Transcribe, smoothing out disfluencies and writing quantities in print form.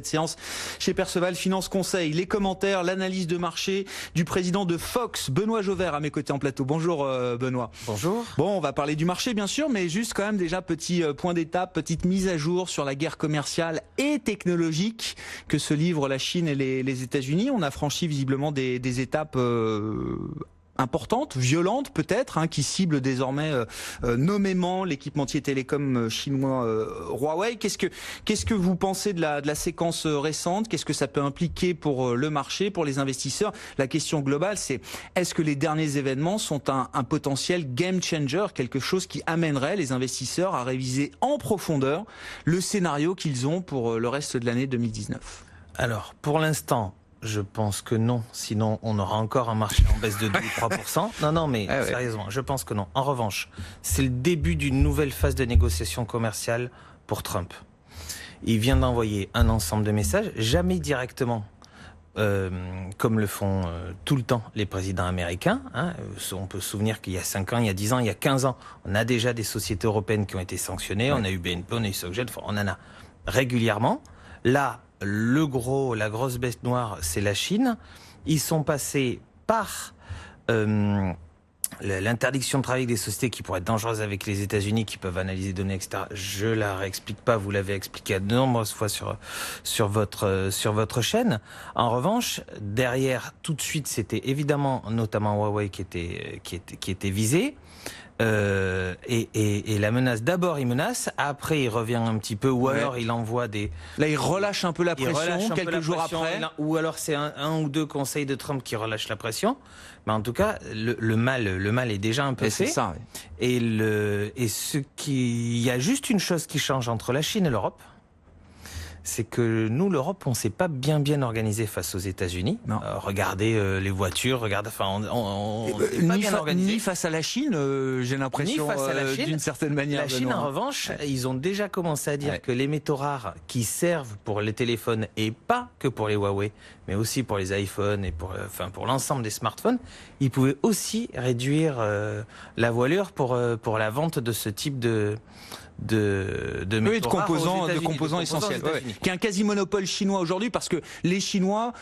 Cette séance chez Perceval Finance Conseil, les commentaires, l'analyse de marché du président de Fox, Benoît Jovert, à mes côtés en plateau. Bonjour Benoît. Bonjour. Bon, on va parler du marché bien sûr, mais juste quand même déjà petit point d'étape, petite mise à jour sur la guerre commerciale et technologique que se livrent la Chine et les États-Unis. On a franchi visiblement des étapes importante, violente peut-être, qui cible désormais nommément l'équipementier télécom chinois Huawei. Qu'est-ce que vous pensez de la séquence récente? Qu'est-ce que ça peut impliquer pour le marché, pour les investisseurs? La question globale, c'est est-ce que les derniers événements sont un potentiel game changer, quelque chose qui amènerait les investisseurs à réviser en profondeur le scénario qu'ils ont pour le reste de l'année 2019? Alors, pour l'instant, je pense que non, sinon on aura encore un marché en baisse de 2 ou 3%. Non, mais sérieusement, je pense que non. En revanche, c'est le début d'une nouvelle phase de négociation commerciale pour Trump. Il vient d'envoyer un ensemble de messages, jamais directement, comme le font tout le temps les présidents américains. On peut se souvenir qu'il y a 5 ans, il y a 10 ans, il y a 15 ans, on a déjà des sociétés européennes qui ont été sanctionnées. On a eu BNP, on a eu SocGen, on en a régulièrement. Là, la grosse bête noire, c'est la Chine. Ils sont passés par l'interdiction de travailler avec des sociétés qui pourraient être dangereuses avec les États-Unis, qui peuvent analyser des données, etc. Je la réexplique pas, vous l'avez expliqué de nombreuses fois sur votre chaîne. En revanche, derrière, tout de suite, c'était évidemment notamment Huawei qui était visé. Et la menace, d'abord il menace, après il revient un petit peu, ou alors il envoie des... Là il relâche un peu la pression quelques jours après. Ou alors c'est un ou deux conseils de Trump qui relâchent la pression. Mais en tout cas, le mal est déjà un peu fait. C'est ça, oui. Il y a juste une chose qui change entre la Chine et l'Europe. C'est que nous, l'Europe, on s'est pas bien organisé face aux États-Unis. Regardez les voitures, on n'est pas bien organisé. Ni face à la Chine, j'ai l'impression, d'une certaine manière. La Chine, en revanche, ils ont déjà commencé à dire que les métaux rares qui servent pour les téléphones et pas que pour les Huawei, mais aussi pour les iPhones et pour l'ensemble des smartphones, ils pouvaient aussi réduire la voilure pour la vente de ce type de métaux rares, de composants essentiels, qui est un quasi-monopole chinois aujourd'hui, parce que les Chinois